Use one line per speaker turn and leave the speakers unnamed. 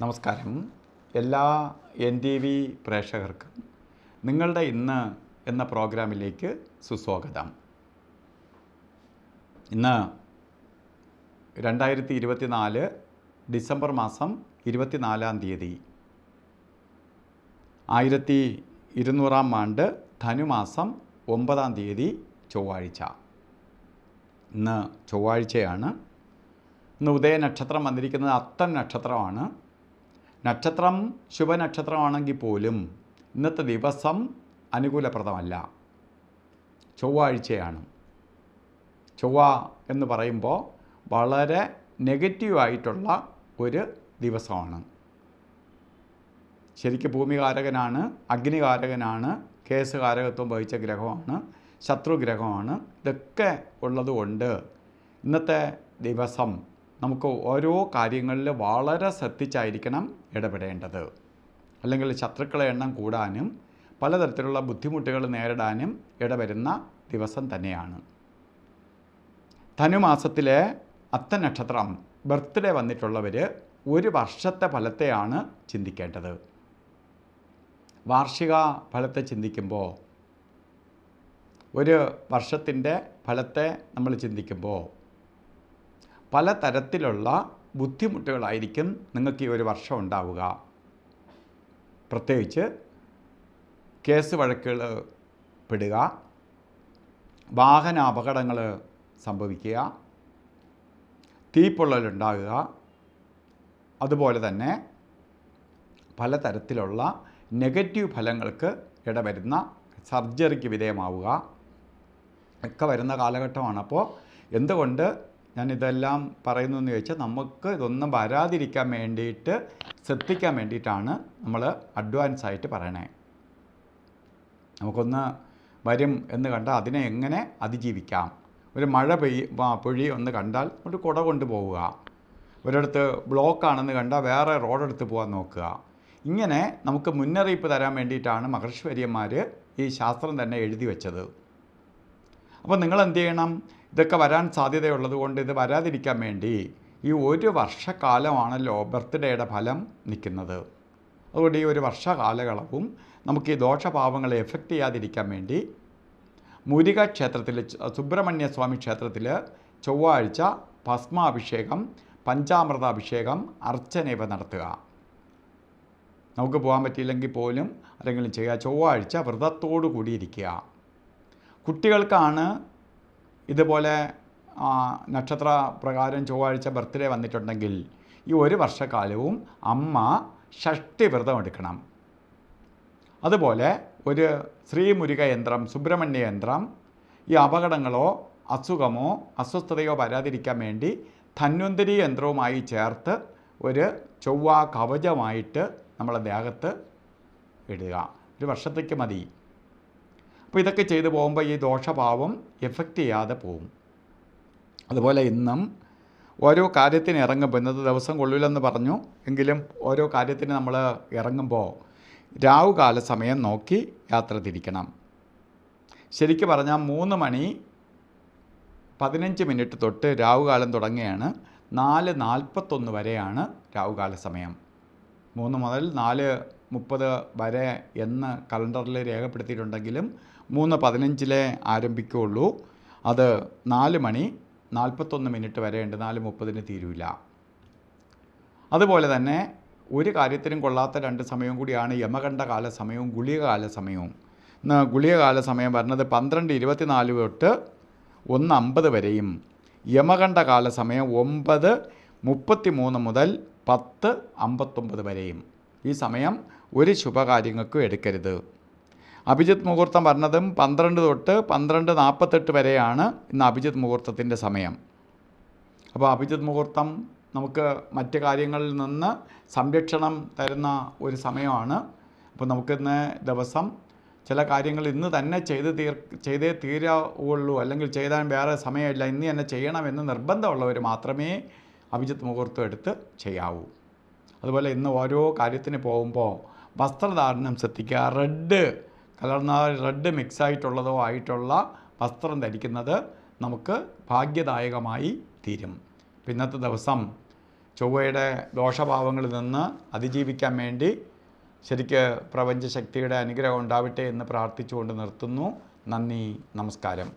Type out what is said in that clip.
നമസ്കാരം. എല്ലാ NTV പ്രേക്ഷകർക്കും നിങ്ങളുടെ ഇന്ന് എന്ന പ്രോഗ്രാമിലേക്ക് സുസ്വാഗതം. ഇന്ന് 2024 ഡിസംബർ മാസം 24-ാം തീയതി 1200-ാം ആണ്ട് ധനുമാസം 9-ാം തീയതി ചൊവ്വാഴ്ച. ഇന്ന് ചൊവ്വാഴ്ചയാണ്. ഇന്ന് ഉദയനക്ഷത്രം വന്നിരിക്കുന്നത് അത്തം നക്ഷത്രമാണ്. നക്ഷത്രം ശുഭനക്ഷത്രമാണെങ്കിൽ പോലും ഇന്നത്തെ ദിവസം അനുകൂലപ്രദമല്ല. ചൊവ്വാഴ്ചയാണ്. ചൊവ്വ എന്ന് പറയുമ്പോൾ വളരെ നെഗറ്റീവായിട്ടുള്ള ഒരു ദിവസമാണ്. ശരിക്കും ഭൂമികാരകനാണ്, അഗ്നികാരകനാണ്, കേസുകാരകത്വം വഹിച്ച ഗ്രഹമാണ്, ശത്രുഗ്രഹമാണ്. ഇതൊക്കെ ഉള്ളതുകൊണ്ട് ഇന്നത്തെ ദിവസം നമുക്ക് ഓരോ കാര്യങ്ങളിൽ വളരെ ശ്രദ്ധിച്ചായിരിക്കണം ഇടപെടേണ്ടത്. അല്ലെങ്കിൽ ശത്രുക്കളെ എണ്ണം കൂടാനും പലതരത്തിലുള്ള ബുദ്ധിമുട്ടുകൾ നേരിടാനും ഇടവരുന്ന ദിവസം തന്നെയാണ്. ധനുമാസത്തിലെ അത്തം നക്ഷത്രം ബർത്ത്ഡേ വന്നിട്ടുള്ളവർ ഒരു വർഷത്തെ ഫലത്തെയാണ് ചിന്തിക്കേണ്ടത്. വാർഷിക ഫലത്തെ ചിന്തിക്കുമ്പോൾ, ഒരു വർഷത്തിൻ്റെ ഫലത്തെ നമ്മൾ ചിന്തിക്കുമ്പോൾ പലതരത്തിലുള്ള ബുദ്ധിമുട്ടുകളായിരിക്കും നിങ്ങൾക്ക് ഈ ഒരു വർഷം ഉണ്ടാവുക. പ്രത്യേകിച്ച് കേസ് വഴക്കുകൾ പെടുക, വാഹന അപകടങ്ങൾ സംഭവിക്കുക, തീപ്പൊള്ളലുണ്ടാകുക, അതുപോലെ തന്നെ പലതരത്തിലുള്ള നെഗറ്റീവ് ഫലങ്ങൾക്ക് ഇടവരുന്ന സർജറിക്ക് വിധേയമാവുക ഒക്കെ വരുന്ന കാലഘട്ടമാണ്. അപ്പോൾ എന്തുകൊണ്ട് ഞാനിതെല്ലാം പറയുന്നു എന്ന് ചോദിച്ചാൽ, നമുക്ക് ഇതൊന്നും വരാതിരിക്കാൻ വേണ്ടിയിട്ട് ശ്രദ്ധിക്കാൻ വേണ്ടിയിട്ടാണ് നമ്മൾ അഡ്വാൻസായിട്ട് പറയണേ. നമുക്കൊന്ന് വരും എന്ന് കണ്ടാൽ അതിനെ എങ്ങനെ അതിജീവിക്കാം. ഒരു മഴ പൊഴി ഒന്ന് കണ്ടാൽ ഒരു കുട കൊണ്ടുപോവുക. ഒരിടത്ത് ബ്ലോക്കാണെന്ന് കണ്ടാൽ വേറെ റോഡെടുത്ത് പോകാൻ നോക്കുക. ഇങ്ങനെ നമുക്ക് മുന്നറിയിപ്പ് തരാൻ വേണ്ടിയിട്ടാണ് മഹർഷിവര്യന്മാർ ഈ ശാസ്ത്രം തന്നെ എഴുതി വെച്ചത്. അപ്പോൾ നിങ്ങൾ എന്ത് ചെയ്യണം? ഇതൊക്കെ വരാൻ സാധ്യതയുള്ളത് കൊണ്ട് ഇത് വരാതിരിക്കാൻ വേണ്ടി ഈ ഒരു വർഷക്കാലമാണല്ലോ ബർത്ത്ഡേയുടെ ഫലം നിൽക്കുന്നത്. അതുകൊണ്ട് ഈ ഒരു വർഷകാലയളവും നമുക്ക് ഈ ദോഷഭാവങ്ങളെ എഫക്റ്റ് ചെയ്യാതിരിക്കാൻ വേണ്ടി മുരുക ക്ഷേത്രത്തിൽ, സുബ്രഹ്മണ്യ സ്വാമി ക്ഷേത്രത്തിൽ ചൊവ്വാഴ്ച ഭസ്മാഭിഷേകം, പഞ്ചാമൃതാഭിഷേകം, അർച്ചന ഇവ നടത്തുക. നമുക്ക് പോകാൻ പറ്റിയില്ലെങ്കിൽ പോലും ആരെങ്കിലും ചെയ്യുക. ചൊവ്വാഴ്ച വ്രതത്തോടു കൂടിയിരിക്കുക. കുട്ടികൾക്കാണ് ഇതുപോലെ നക്ഷത്ര പ്രകാരം ചൊവ്വാഴ്ച ബർത്ത്ഡേ വന്നിട്ടുണ്ടെങ്കിൽ ഈ ഒരു വർഷക്കാലവും അമ്മ ഷഷ്ടി വ്രതം എടുക്കണം. അതുപോലെ ഒരു ശ്രീമുരുക യന്ത്രം, സുബ്രഹ്മണ്യ യന്ത്രം, ഈ അപകടങ്ങളോ അസുഖമോ അസ്വസ്ഥതയോ വരാതിരിക്കാൻ വേണ്ടി ധന്വന്തരി യന്ത്രവുമായി ചേർത്ത് ഒരു ചൊവ്വ കവചമായിട്ട് നമ്മളെ ദേഹത്ത് ഇടുക. ഒരു വർഷത്തേക്ക് മതി. അപ്പോൾ ഇതൊക്കെ ചെയ്തു പോകുമ്പോൾ ഈ ദോഷഭാവം എഫക്റ്റ് ചെയ്യാതെ പോവും. അതുപോലെ ഇന്നും ഓരോ കാര്യത്തിന് ഇറങ്ങുമ്പോൾ, ഇന്നത്തെ ദിവസം കൊള്ളില്ലെന്ന് പറഞ്ഞു എങ്കിലും ഓരോ കാര്യത്തിന് നമ്മൾ ഇറങ്ങുമ്പോൾ രാവുകാല സമയം നോക്കി യാത്ര തിരിക്കണം. ശരിക്കും പറഞ്ഞാൽ 3:15 തൊട്ട് രാവുകാലം തുടങ്ങുകയാണ്. 4:41 വരെയാണ് രാവുകാല സമയം. 3 മുതൽ 4:30 വരെ എന്ന് കലണ്ടറിൽ രേഖപ്പെടുത്തിയിട്ടുണ്ടെങ്കിലും 3:15 ആരംഭിക്കുകയുള്ളൂ. അത് 4:41 വരെ ഉണ്ട്. 4:30 തീരില്ല. അതുപോലെ തന്നെ ഒരു കാര്യത്തിനും കൊള്ളാത്ത 2 സമയവും കൂടിയാണ് യമകണ്ഠകാല സമയവും ഗുളികകാല സമയവും. ഇന്ന് ഗുളികകാല സമയം വരുന്നത് 12:24 തൊട്ട് 1:50 വരെയും, യമകണ്ഠകാല സമയം 9:33 മുതൽ 10:59 വരെയും. ഈ സമയം ഒരു ശുഭകാര്യങ്ങൾക്കും എടുക്കരുത്. അഭിജിത്ത് മുഹൂർത്തം പറഞ്ഞതും 12 തൊട്ട് 12:48 വരെയാണ് ഇന്ന് അഭിജിത്ത് മുഹൂർത്തത്തിൻ്റെ സമയം. അപ്പോൾ അഭിജിത്ത് മുഹൂർത്തം നമുക്ക് മറ്റ് കാര്യങ്ങളിൽ നിന്ന് സംരക്ഷണം തരുന്ന ഒരു സമയമാണ്. അപ്പോൾ നമുക്കിന്ന് ദിവസം ചില കാര്യങ്ങൾ ഇന്ന് തന്നെ ചെയ്തേ തീരാവുള്ളൂ, അല്ലെങ്കിൽ ചെയ്താൽ വേറെ സമയമില്ല, ഇന്ന് തന്നെ ചെയ്യണമെന്ന് നിർബന്ധമുള്ളവർ മാത്രമേ അഭിജിത്ത് മുഹൂർത്തം എടുത്ത് ചെയ്യാവൂ. അതുപോലെ ഇന്ന് ഓരോ കാര്യത്തിന് പോകുമ്പോൾ വസ്ത്രധാരണം ശ്രദ്ധിക്കുക. റെഡ് കലർന്ന, റെഡ് മിക്സായിട്ടുള്ളതോ ആയിട്ടുള്ള വസ്ത്രം ധരിക്കുന്നത് നമുക്ക് ഭാഗ്യദായകമായി തീരും. ഇന്നത്തെ ദിവസം ചൊവ്വയുടെ ദോഷഭാവങ്ങളിൽ നിന്ന് അതിജീവിക്കാൻ വേണ്ടി ശരിക്ക് പ്രപഞ്ചശക്തിയുടെ അനുഗ്രഹം ഉണ്ടാവട്ടെ എന്ന് പ്രാർത്ഥിച്ചുകൊണ്ട് നിർത്തുന്നു. നന്ദി, നമസ്കാരം.